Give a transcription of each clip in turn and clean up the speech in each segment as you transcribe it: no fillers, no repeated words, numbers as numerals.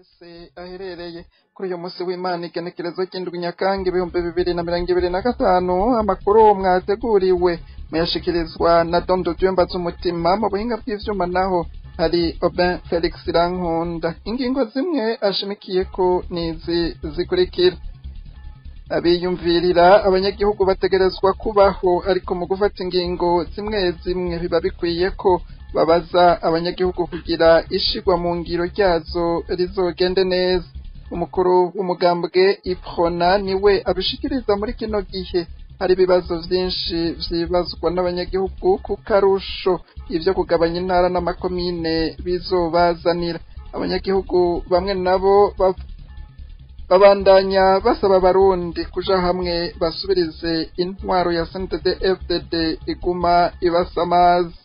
wese aherereye kuri uyu munsi w'Imana igenekerezo cy'indwi Nyakanga 2025 amakuru mwateguriwe muyashikirizwa na Dondo Dyemba z'umutima mu buhinga bw'ivyuma naho hari Aubin Felix Rankunda. Ingingo zimwe ashimikiye ko nizi zikurikira: abiyumvirira abanyagihugu bategerezwa kubaho, ariko mu gufata ingingo zimwe zimwe biba bikwiye ko babaza abanyagihugu kugira ishigwa mu ngiro ryazo rizogende neza. Umukuru w'umugambwe Iprona niwe abishikiriza muri kino gihe hari ibibazo vyinshi vyibazwa n'abanyagihugu ku karusho ivyo kugabanya intara n'amakomine bizobazanira. Abanyagihugu bamwe nabo babandanya basaba Abarundi kuja hamwe basubirize intwaro ya CNDD-FDD iguma ibasamaza.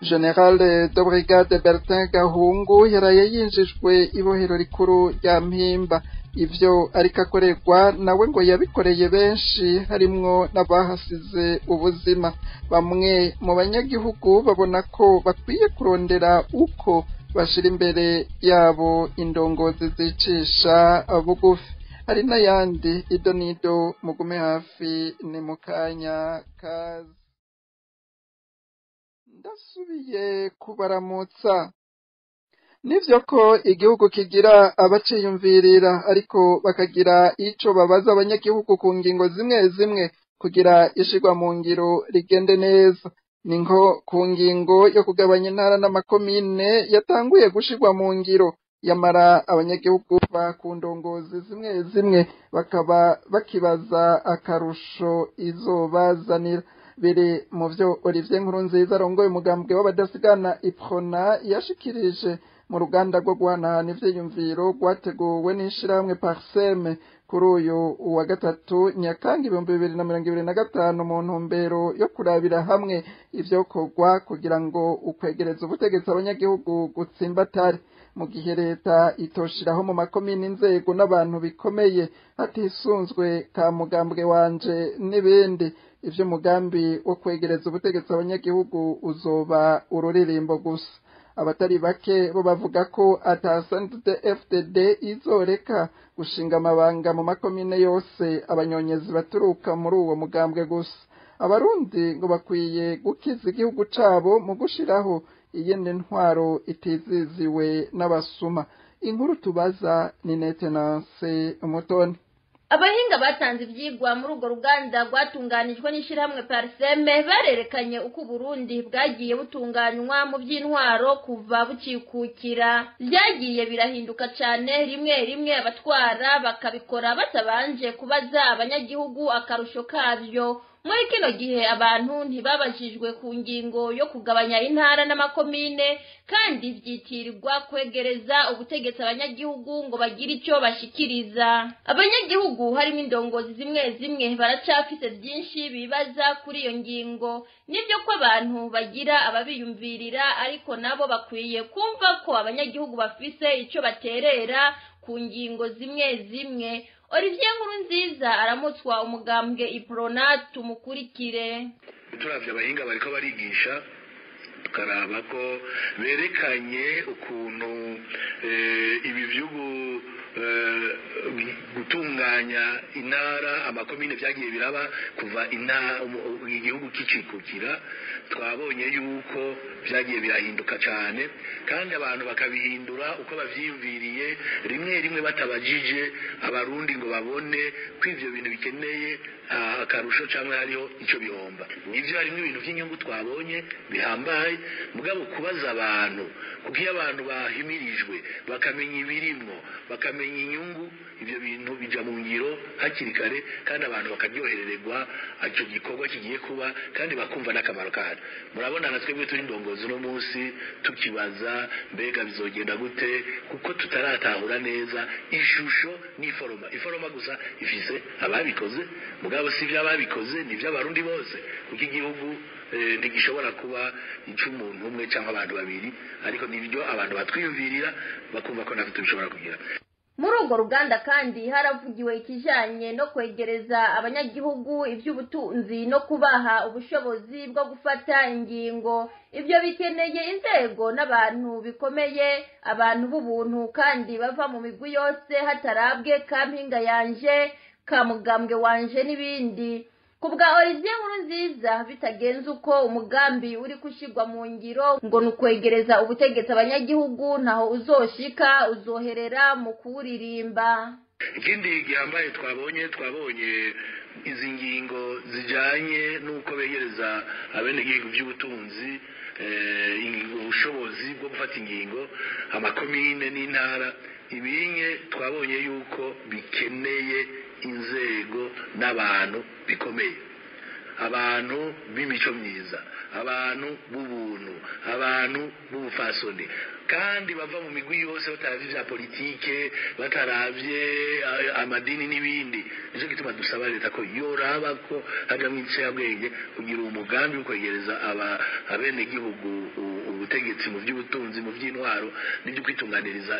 General de Brigade Bertin Gahungu yaraye yinjijwe ibohero rikuru rya Mpimba. Ivyo ariko akorerwa nawe ngo yabikoreye benshi harimwo n'abahasize ubuzima. Bamwe mu banyagihugu babona ko bakwiye kurondera uko bashira imbere yabo indongozi zicisha bugufi. Hari n'ayandi idonido mugume hafi ni mukanya kazi. Ndasubiye kubaramutsa. Nivyo ko igihugu kigira abaciyumvirira ariko bakagira ico babaza abanyagihugu ku ngingo zimwe zimwe kugira ishigwa mu ngiro rigende neza. Ni nko ku ngingo yo kugabanya intara n'amakomine yatanguye gushigwa mu ngiro, yamara abanyagihugu ku ndongozi zimwe zimwe bakaba bakibaza akarusho izobazanira. Biri mu vyo Olivier Nkurunziza arongoye umugambwe w'abadasigana Iprona yashikirije mu ruganda rwo guhanahana ivyiyumviro rwateguwe n'ishirahamwe Parseme kuri uyu wa gatatu Nyakanga 2025 mu ntumbero yo kurabira hamwe ivyokorwa kugira ngo ukwegereza ubutegetsi abanyagihugu gutsimbatare. Mu gihe leta itoshiraho mu makomine inzego n'abantu bikomeye hatisunzwe ka mugambwe wanje n'ibindi, ivyo mugambi wo kwegereza ubutegetsi abanyagihugu uzoba ururirimbo gusa. Abatari bake bo bavuga ko CNDD-FDD izoreka gushinga amabanga mu makomine yose abanyonyezi baturuka muri uwo mugambwe gusa. Abarundi ngo bakwiye gukiza igihugu cabo mu gushiraho iyindi ntwaro itiziziwe n'abasuma. Inkuru tubaza ni Netenance Umutoni. Abahinga batanze ivyigwa muri urwo ruganda rwatunganijwe n'ishirahamwe Parseme barerekanye uko Burundi bwagiye butunganywa mu by'intwaro kuva bucikukira. Byagiye birahinduka cane, rimwe rimwe abatwara bakabikora batabanje kubaza abanyagihugu akarusho kavyo. Muri kino gihe abantu ntibabajijwe ku ngingo yo kugabanya intara n'amakomine, kandi vyitirirwa kwegereza ubutegetsi abanyagihugu ngo bagire ico bashikiriza. Abanyagihugu harimo indongozi zimwe zimwe baracafise byinshi bibaza kuri iyo ngingo. Nivyo ko abantu bagira ababiyumvirira, ariko nabo bakwiye kumva ko abanyagihugu bafise ico baterera ku ngingo zimwe zimwe. Olivier Nkurunziza aramutswa umugambwe Iprona, tumukurikire. Turavye abahinga bariko barigisha tukaraba ko berekanye ukuntu ibi vy'ubu gutunganya intara amakomine vyagiye biraba kuva igihugu kicikukira. Twabonye yuko vyagiye birahinduka cane, kandi abantu bakabihindura uko bavyiyumviriye, rimwe rimwe batabajije Abarundi ngo babone ko ivyo bintu bikeneye akarusho canke hariho ico bihomba. Ivyo harimo ibintu vy'inyungu twabonye bihambaye, mugabo kubaza abantu, kuko iyo abantu bahimirijwe bakamenya ibirimwo bakamenya inyungu, ivyo bintu bija mu ngiro hakiri kare, kandi abantu bakaryoherererwa ico gikorwa kigiye kuba, kandi bakumva n'akamaro kayo. Murabona na twebwe turi ndongozi no munsi tukibaza mbega bizogenda gute, kuko tutaratahura neza ishusho n'iforoma gusa ifise ababikoze, mugabo si vy'ababikoze ni vy'Abarundi bose, kuko igihugu ntigishobora kuba ic'umuntu umwe canke abantu babiri, ariko nivyo abantu batwiyumvirira bakumva ko natwe tubishobora kugira. muri urwo ruganda kandi haravugiwe ikijanye no kwegereza abanyagihugu ivy'ubutunzi no kubaha ubushobozi bwo gufata ingingo. Ibyo bikeneye inzego n'abantu bikomeye, abantu b'ubuntu kandi bava mu migwi yose hatarabwe Kampinga yanje, Kamugambwe wanje n'ibindi. Kubwa Olivier Nkurunziza bitagenze uko umugambi uri kushigwa mu ngiro ngo nukwegereza ubutegetsi abanyagihugu ntaho uzoshika, uzoherera mu kuwuririmba. Ikindi gihambaye twabonye izi ngingo zijanye nuko begereza abenegihugu by'ubutunzi ubushobozi bwo gufata ingingo amakomine n'intara. Ibinye twabonye yuko bikeneye inzego n'abantu bikomeye, abantu b'imico myiza, abantu b'ubuntu, abantu b'ubufasoni, kandi bava mu migwi yose bataravye vya politike, bataravye amadini n'ibindi. Nico gituma dusaba leta ko yoraba ko hajamwo incabwenge kugira umugambi wo kwegereza abene gihugu ubutegetsi mu by'ubutunzi, mu by'intwaro n'ibyo kwitunganiriza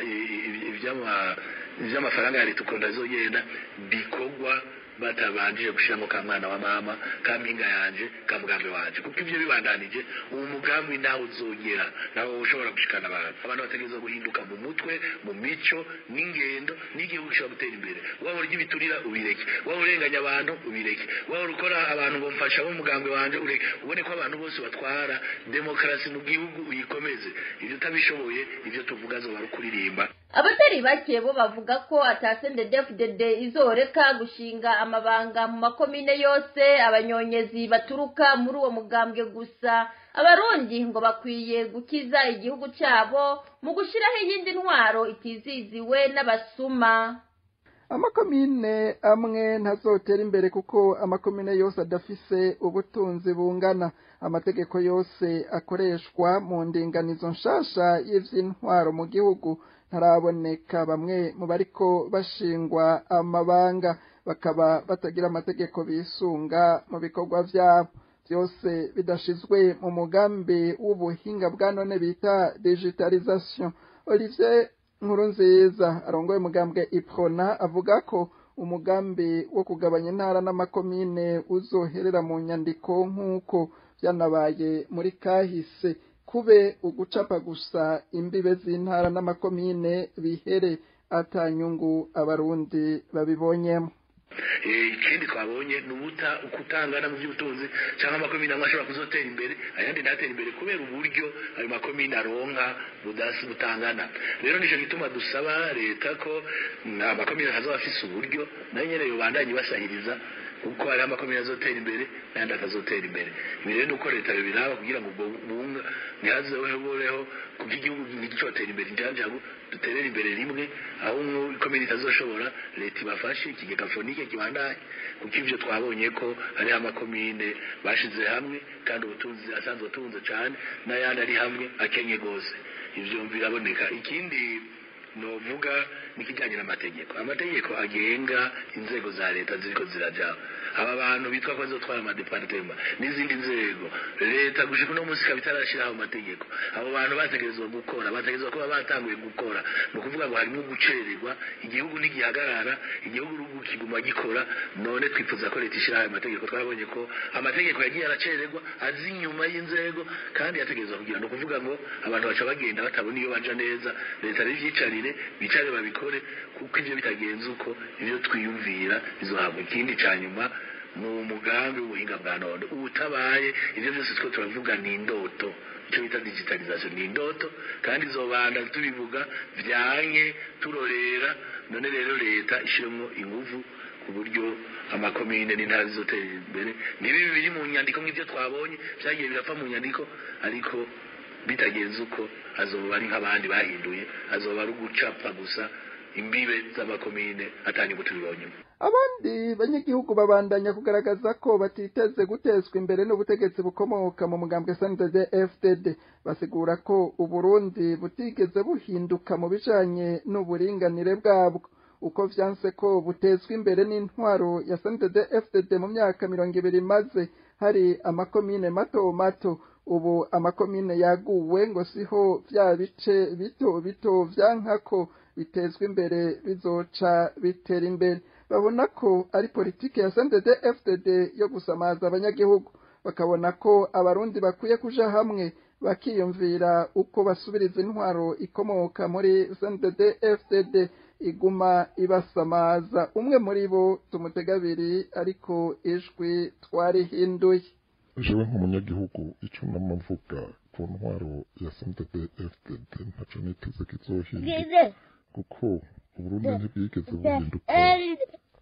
ivy'amafaranga ya leta uko ndazogenda bikogwa batabanjije gushiramo ka mwana wa mama, Kampinga yanje, Kamugambwe wanje. Kuko ivyo bibandanije uwo mugambi nawe uzogera, nawe ushobora gushikana abantu bategereza guhinduka mu mutwe, mu mico n'ingendo, n'igihugu gishobora gutera imbere. Waba urya ibiturira ubireke, waba urenganya abantu ubireke, waba ukora abantu bomfasha bo Mugambwe wanje ureke. Ubone ko abantu bose batwara demokarasi mu gihugu uyikomeze. Ivyo utabishoboye ivyo tuvuga zo barukuririmba. Abatari bake bo bavuga ko ACNDD-FDD izoreka gushinga amabanga mu makomine yose abanyonyezi baturuka muri uwo mugambwe gusa. Abarundi ngo bakwiye gukiza igihugu cyabo mu gushiraho iyindi ntwaro itiziziwe n'abasuma. Amakomine amwe ntazotera imbere kuko amakomine yose adafise ubutunzi bungana. Amategeko yose akoreshwa mu ndinganizo nshasha y'ivy'intwaro mu gihugu ntaraboneka. Bamwe mu bariko bashingwa amabanga bakaba batagira amategeko bisunga mu bikorwa vyabo, byose bidashizwe mu mugambi w'ubuhinga bwa none bita digitalisation. Olivier Nkurunziza arongoye umugambwe Iprona avuga ko umugambi wo kugabanya intara n'amakomine uzoherera mu nyandiko nk'uko byanabaye muri kahise, kube ugucapa gusa imbibe z'intara n'amakomine bihere atanyungu abarundi babibonyemo. Ikindi twabonye nubuta ukutangana mu by'ubutunzi cyangwa amakomine amwe ashobora kuzotera imbere ayandi ntatera imbere kubera uburyo ayo makomine aronka budasi butangana. Rero nico gituma dusaba leta ko amakomine hazo afise uburyo nayo nyene yobandanye basahiriza kuko ari amakomine azotera imbere ayandi akazotera imbere. Ibi rero nuko leta biraba kugira ngo bunga ntihazohereho kuko igihugu gicotera imbere njyanjago duterera imbere rimwe aho ikomine itazoshobora leta ibafashe ikigega fonike kibandanye. Kuko ivyo twabonye ko ari amakomine bashize hamwe kandi ubutunzi asanzwe utunze cyane n'ayandi ari hamwe akenye gose. Ivyo biraboneka. Ikindi novuga nikijanye n'amategeko. Amategeko agenga inzego za leta ziriko ziraja. Aba bantu bitwa ko bazotwara amadepartement n'izindi nzego leta gushika no munsi kabitarashiraho amategeko. Abo bantu bategerezwa gukora, bategerezwa kuba batanguye gukora. No kuvuga ngo harimo gucererwa, igihugu ntigihagarara, igihugu rugu kiguma gikora. None twifuza ko leta ishiraho amategeko. Twabonye ko amategeko yagiye aracererwa azi nyuma y'inzego kandi yategerezwa kugira. No kuvuga ngo abantu baca bagenda batabona iyo baja neza. Leta rivyicarire bicare babikore kuko ivyo bitagenze uko ivyo twiyumvira bizohabwa. Ikindi cyanyuma mu mugambi w'ubuhinga bwa none ubutabaye ivyo byose twe turavuga ni indoto. Icyo bita digitalisation ni indoto kandi zobanda tubivuga vyanke turorera. None rero leta ishiremo inguvu ku buryo amakomine n'intara zizotera imbere. Nibi biri mu nyandiko nk'ivyo twabonye byagiye birapfa mu nyandiko, ariko bitagenze uko azoba ari nk'abandi bahinduye, azoba ari ugucapa gusa imbibe z'amakomine atanye gutubibonyemo. Abandi banyagihugu babandanya kugaragaza ko batiteze gutezwa imbere n'ubutegetsi bukomoka mu mugambwe CNDD-FDD. Basigura ko Uburundi butigeze buhinduka mu bijanye n'uburinganire bwabwo, uko vyanse ko butezwa imbere n'intwaro ya CNDD-FDD mu myaka 20 maze hari amakomine mato mato ubu amakomine yaguwe ngo siho vya bice bito bito vyankako bitezwa imbere bizoca bitera imbere. Babona ko ari politike ya CNDD-FDD yo gusamaza abanyagihugu, bakabona ko abarundi bakwiye kuja hamwe bakiyumvira uko basubiriza intwaro ikomoka muri CNDD-FDD iguma ibasamaza. Umwe muri bo tumutega abiri ariko ijwi twarihinduye. jewe nk'umunyagihugu ico namavuga ku ntwaro ya CNDD-FDD ntaco niteze kizohinduka, kuko Uburundi ntibwigeze buhinduka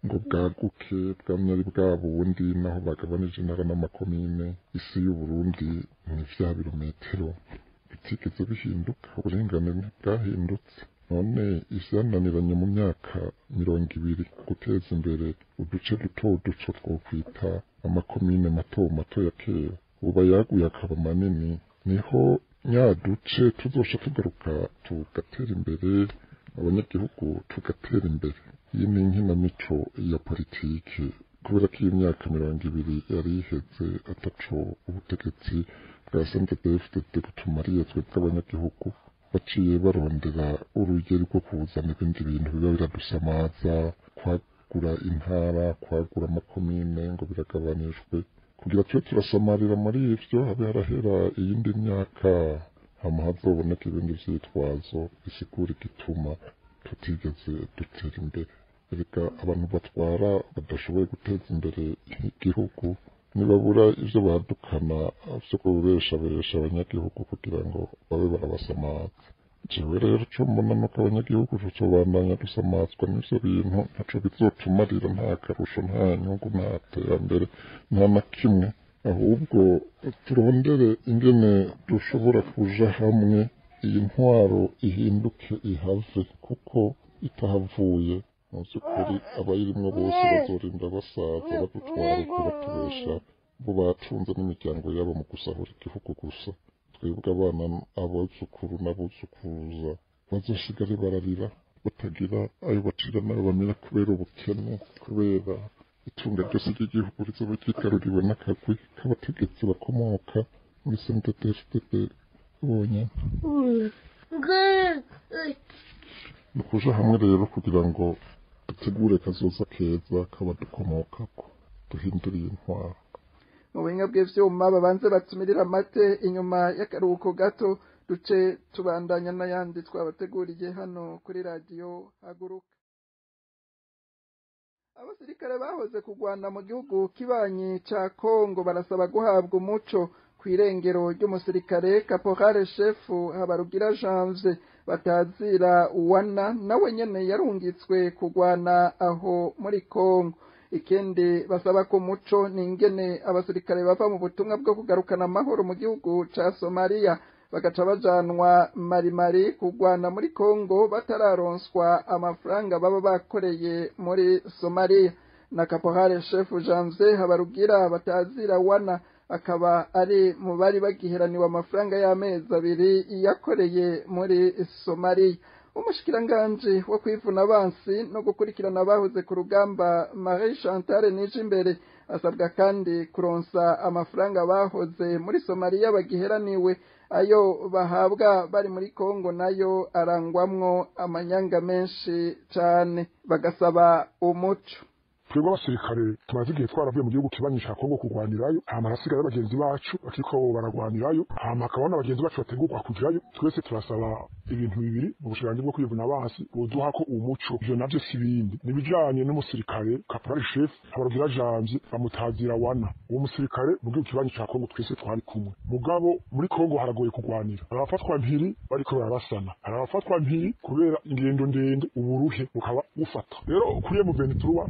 ngo bwaguke bwamye ari bwa bundi naho bagabanije intara n'amakomine. Isi y'Uburundi ni vya birometero bitigeze bihinduka, uburinganire ntibwahindutse. None ivyananiranye mu myaka 20 guteza imbere uduce duto duco twokwita amakomine mato mato ya kera, uba yaguye akaba manini, niho nyaduce tuzosha tugaruka tugatera imbere, abanyagihugu tugatera imbere. Iyi ni inkinamico ya politiki, kubera ko iyi myaka 20 yari iheze ataco ubutegetsi bwa CNDD-FDD butumariye twebwe abanyagihugu. Baciye barondera urugero rwo kuzana ibindi bintu biba biradusamaza, kwagura intara, kwagura amakomine ngo biragabanijwe kugira tube turasamarira muri ivyo. Habe harahera iyindi myaka hama hazoboneka ibindi vyitwazo bisigura igituma tutigeze dutera imbere. Erega abantu batwara badashoboye guteza imbere igihugu nibabura ivyo badukana vyo kubeshabesha abanyagihugu kugira ngo babe barabasamaza. Jewe rero co mbona nuko abanyagihugu tucobandanya dusamazwa n'ivyo bintu ntaco bizotumarira, nta karusho, nta nyungu, nta terambere, nta na kimwe. Ahubwo turondere ingene dushobora kuja hamwe iyi ntwaro ihinduke ihave, kuko itahavuye mu vy'ukuri abayirimwo bose bazorinda basaza badutwara uko batubesha bo batunze n'imiryango yabo mu gusahura igihugu gusa. Twebwe abana, abuzukuru n'abuzukuruza bazosigare bararira batagira ayo bacira nayo bamira kubera ubukene, kubera itunga ryose ry'igihugu rizoba ryigaruriwe n'akagwi k'abategetsi bakomoka muri CNDD-FDD bonyene. Ni ukuja hamwe rero kugira ngo dutegure kazoza keza k'abadukomokako, duhindure iyi ntwaro. Mu buhinga bw'ivyuma babanze batumirira amate, inyuma y'akaruhuko gato duce tubandanya n'ayandi twabateguriye hano kuri radiyo Haguruka. Abasirikare bahoze kugwana mu gihugu kibanyi ca Kongo barasaba guhabwa umuco kw'irengero ry'umusirikare Caporal Chef Habarugira Janvier batazira Wana, nawe nyene yarungitswe kugwana aho muri Kongo. Ikindi basaba ko muco ningene abasirikare bava mu butumwa bwo kugarukana amahoro mu gihugu ca Somalia bagaca bajanwa marimari kugwana muri Kongo batararonswa amafaranga baba bakoreye muri Somalia. Na Caporal Chef Janvier Habarugira batazira Wana akaba ari mu bari bagiheraniwe amafaranga y'amezi 2 yakoreye muri Somalia. Umushikiranganje wo kwivuna abansi no gukurikirana abahoze ku rugamba Marie Chantal Nijimbere asabwa kandi kuronsa amafaranga bahoze muri Somalia bagiheraniwe, ayo bahabwa bari muri Kongo nayo arangwamwo amanyanga menshi cane, bagasaba umuco. Twebwe abasirikare tumaze igihe twaravuye mu gihugu kibanyi ca Kongo kurwanirayo, hama hasigaye abagenzi bacu bakiko baragwanirayo, hama hakabona abagenzi bacu bategurwa kujyayo. Twese turasaba ibintu bibiri mu bushikiranganji bwo kwivuna abansi boduha ko umuco. Ivyo navyo si bindi, nibijanye n'umusirikare Caporal Chef Habarugira Janvier bamutazira Wana. Uwo musirikare mu gihugu kibanyi ca Kongo twese twari kumwe, mugabo muri Kongo haragoye kugwanira. Abafatwa mpiri bariko barabasana, abafatwa mpiri kubera ingendo ndende, uburuhe bukaba bufata. Rero kuriye mu 23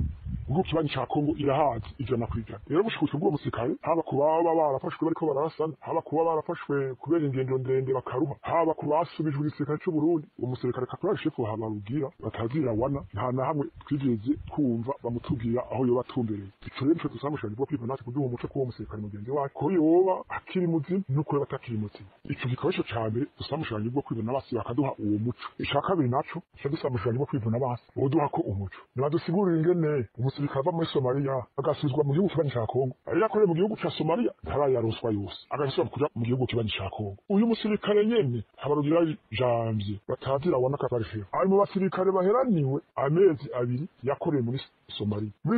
ubwo kibanyi ca Kongo irahazi ijana kwijana. Rero gushikutse bwo musirikare haba kuba barafashwe bariko barasana, haba kuba barafashwe kubera ingendo ndende bakaruha, haba kubasubijwe igisirikare cy'u Burundi, umusirikare Caporal Chef Habarugira batazira Wana nta na hamwe twigeze twumva bamutubwira aho yoba atumbereye. Ico rero cyo tusamushanje bwo kwivuna natwe kuduha umuco ko umusirikare mugenzi wacu ko yoba akiri muzima nuko yoba atakiri muzima. Ico gikoresho cyane tusamushanje bwo kwivuna basi bakaduha uwo muco. Ishaka kabiri naco cyo dusamushanje bwo kwivuna basi boduha ko umuco. Nibadusigurira ingene umusirikare ava muri Somalia agasubizwa mu gihugu kibanyi ca Kongo ari yakoreye mu gihugu ca Somalia ntarayaroswa yose agasubira kuja mu gihugu kibanyi ca Kongo uyu musirikare nyene habarugira jamvye batazira wana kabarishira ari mu basirikare baheraniwe amezi abiri yakoreye muri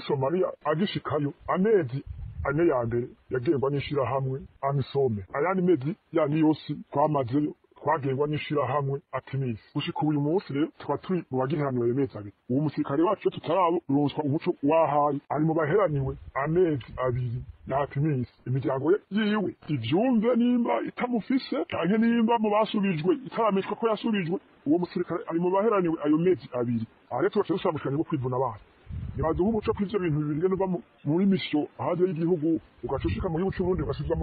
Somalia agishikayo amezi ane ya mbere yagengwa n'ishira hamwe amisome ayandi mezi yani yose twamazeyo twagengwa n'ishira hamwe atimisi gushika uyu munsi rero twa turi mu bagiraniwe amezi abiri uwo musirikare wacu tutararonswa umuco wahaye ari mu baheraniwe amezi abiri na atimisi imiryango yiwe ivyumve nimba itamufise canke nimba mu basubijwe itarameshwa ko yasubijwe uwo musirikare ari mu baheraniwe ayo mezi abiri aha rero tubaca dusamushikanye bwo kwivuna abana nibaduha umuco kw'ivyo bintu bibiri ngene uva muri misiyo hanze y'igihugu ugacushika mu gihugu c'Uburundi ugasubizwa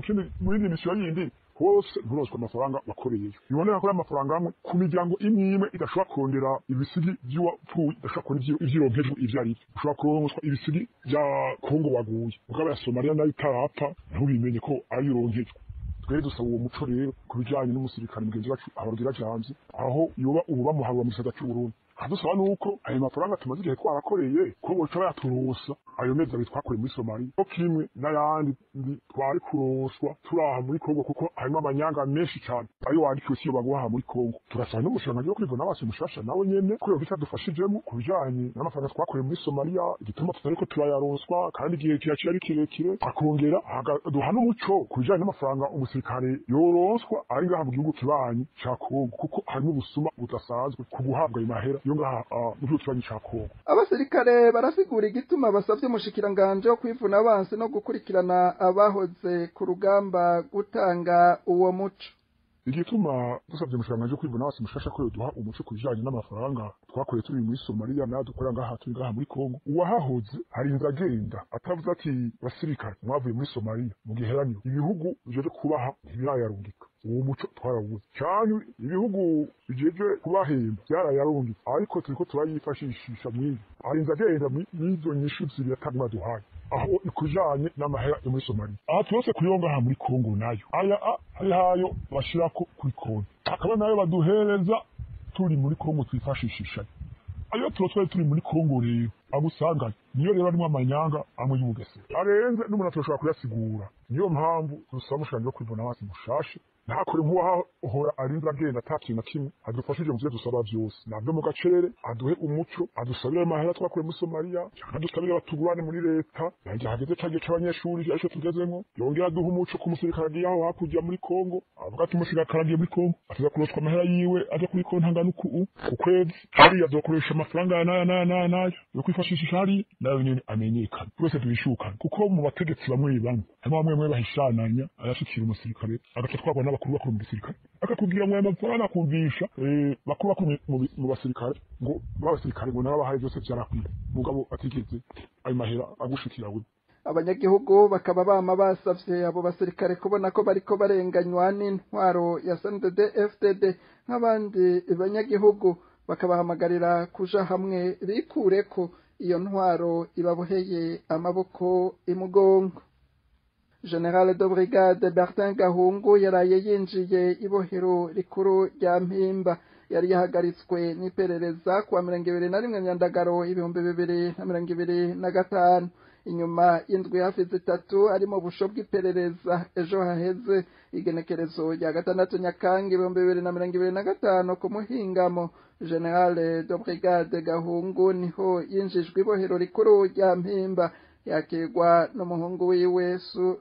mu yindi misiyo yindi hose nturonswa amafaranga wakoreyeyo biboneka ko amafaranga amwe ku miryango imwe idashobora kurondera ibisigi vy'uwapfuye idashobora kubona ivyironkejwe ivyo ari ushobora kuronswa ibisigi vya Kongo waguye mugabo ya Somalia nayo itarapfa ntubimenye ko ayironkejwe twere dusaba uwo muco rero ku bijanye n'umusirikare mugenzi wacu abarugira jamvye aho yoba ubu bamuharura mu gisata c'Uburundi hadusaba nuko ayo mafaranga tumaze igihe twarakoreye ko boca bayaturosa ayo mezi abiri twakoreye muri Somalia ko kimwe n'ayandi twari kuroswa turaha muri Kongo kuko harimo amanyanga menshi cyane ayo wandikiwe siyo baguha muri Kongo turasaba n'umushikiranganji wo kwivuna abasi mushasha nawe nyene ko yoba itadufashijemo ku bijanye n'amafaranga twakoreye muri Somalia igituma tutariko turayaronswa kandi igihe kiraciye ari kirekire akongera duha n'umuco ku bijanye n'amafaranga umusirikare yoronswa ari ngaha mu gihugu kibanyi ca Kongo kuko harimo ubusuma budasanzwe ku guhabwa ayo mahera abasirikare barasigura igituma basavye umushikiranganje wo kwivuna abansi no gukurikirana abahoze ku rugamba gutanga uwo muco igituma dusavye umushikiranganje wo kwivuna abansi mushasha ko yoduha umuco ku bijanye n'amafaranga twakoreye turi muri Somalia nayo dukorera ngaha turi ngaha muri Kongo uwahahoze harinze agenda atavuze ati basirikare mwavuye muri Somalia mu giheranyo ibihugu bijeje kubaha ntibirayarungika uwo muco twarawuze cyane ibihugu bijeje kubahemba byarayarungitse ariko turiko turayifashisha mwiza harinze agenda n'izo nyishu ziri ataguma duhaye aho ikujanye n'amahera yo muri Somalia aha twose kuyonga aha muri Kongo nayo aya hayo bashirako kuri konti akaba nayo baduhereza turi muri Kongo twifashisha ayo twari turi muri Kongo rero abusanga niyo rero arimo amanyanga amwe y'ubugese arenze n'umuntu atoshobora kuyasigura niyo mpamvu dusaba umushikiranganje wo kwivuna abansi mushasha ntakore nk'uwahora arinze agenda ata kintu na kimwe adufashije mu vyo dusaba vyose navyo mu gacerere aduhe umuco adusabire amahera twakoreye muri Somalia adusabire abatugurane muri leta yaje hageze cagiye c'abanyeshuri arico tugezemwo yongera aduha umuco ku musirikare agiye aho hakurya muri Kongo avuga ati umusirikare agiye muri Kongo atiza kuroswa amahera yiwe aje kuri konti angana uku ukwezi hari azokoresha amafaranga n'aya yo kwifashisha hari nayo nyene amenyekana twese tubishukana kuko mu bategetsi bamwe bamwe bahishananya arashikira umusirikare agaca twabona bakuru mu gisirikare akakubwira ngo amafaranga akumvisha bakuru mu basirikare ngo babasirikare ngo narabahaye byose byarakwiye mugabo atigeze ayo mahera agushikira we abanyagihugu bakaba bama basavye abo basirikare kubona ko bariko barenganywa n'intwaro ya CNDD-FDD nk'abandi banyagihugu bakabahamagarira kuja hamwe bikureko iyo ntwaro ibaboheye amaboko imugongo. General de Brigade Bertin Gahungu yaraye yinjiye ibohero rikuru rya Mpimba yari yahagaritswe n'iperereza kuwa 21 Nyandagaro 2025 inyuma y'indwi hafi zitatu arimo busho bw'iperereza ejo haheze igenekerezo rya 6 Nyakanga 2025 ku muhingamo. General de Brigade Gahungu niho yinjijwe ibohero rikuru rya Mpimba yakirwa n'umuhungu wiwe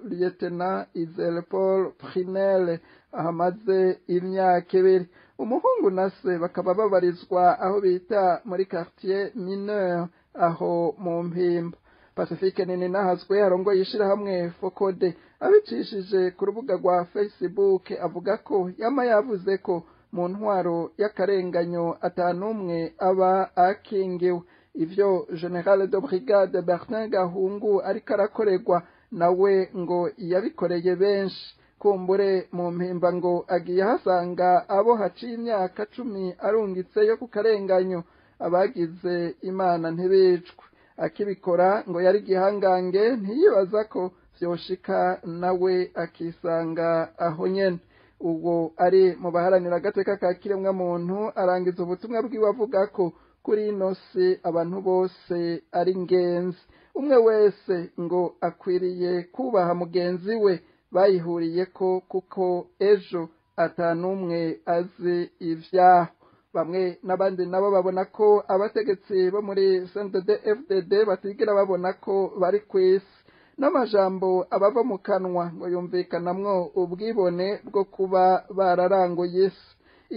Lieutenant Izel Paul Prinel ahamaze imyaka 2. Umuhungu nase bakaba babarizwa aho bita muri quartier mineur aho mu Mpimba. Pacifique nini nahazwe arongoye ishirahamwe Fokode abicishije ku rubuga rwa Facebook avuga ko yama yavuze ko mu ntwaro y'akarenganyo atanumwe aba akingiwe. Ivyo General de Brigade Bertin Gahungu ariko arakorerwa nawe ngo yabikoreye benshi kumbure mu Mpimba ngo agiye hasanga abo haciye imyaka 10 arungitse yo ku karenganyo abagize Imana ntibicwe akibikora ngo yari gihangange ntiyibaza ko vyoshika nawe akisanga aho nyene. Ubwo ari mu baharanira agateka ka kiremwa muntu arangiza ubutumwa bwiwe avuga ko kuri ino si abantu bose ari ngenzi. umwe wese ngo akwiriye kubaha mugenzi we bayihuriyeko kuko ejo atanumwe azi ivyaho. Bamwe n'abandi nabo babona ko abategetsi bo muri CNDD-FDD batigera babona ko bari kw'isi, n'amajambo abava mu kanwa ngo yumvikanamwo ubwibone bwo kuba bararanguye isi.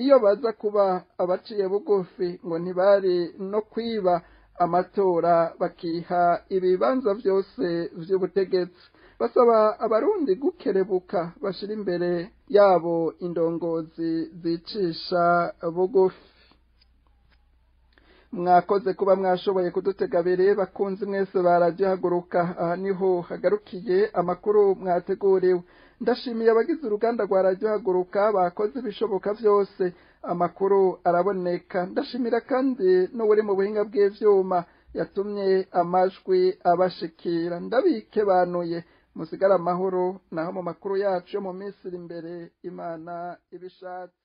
Iyo baza kuba abaciye bugufi ngo ntibari no kwiba amatora bakiha ibibanza vyose vy'ubutegetsi. Basaba abarundi gukerebuka bashira imbere yabo indongozi zicisha bugufi. Mwakoze kuba mwashoboye kudutega abiri bakunzi mwese baraje haguruka. Aha niho hagarukiye amakuru mwateguriwe. Ndashimiye abagize uruganda rwa radio haguruka bakoze ibishoboka vyose amakuru araboneka. Ndashimira kandi n'uri mu buhinga bw'ivyuma yatumye amajwi abashikira. Ndabikebanuye musigara amahoro naho mu makuru yacu yo mu minsi iri imbere Imana ibishatse.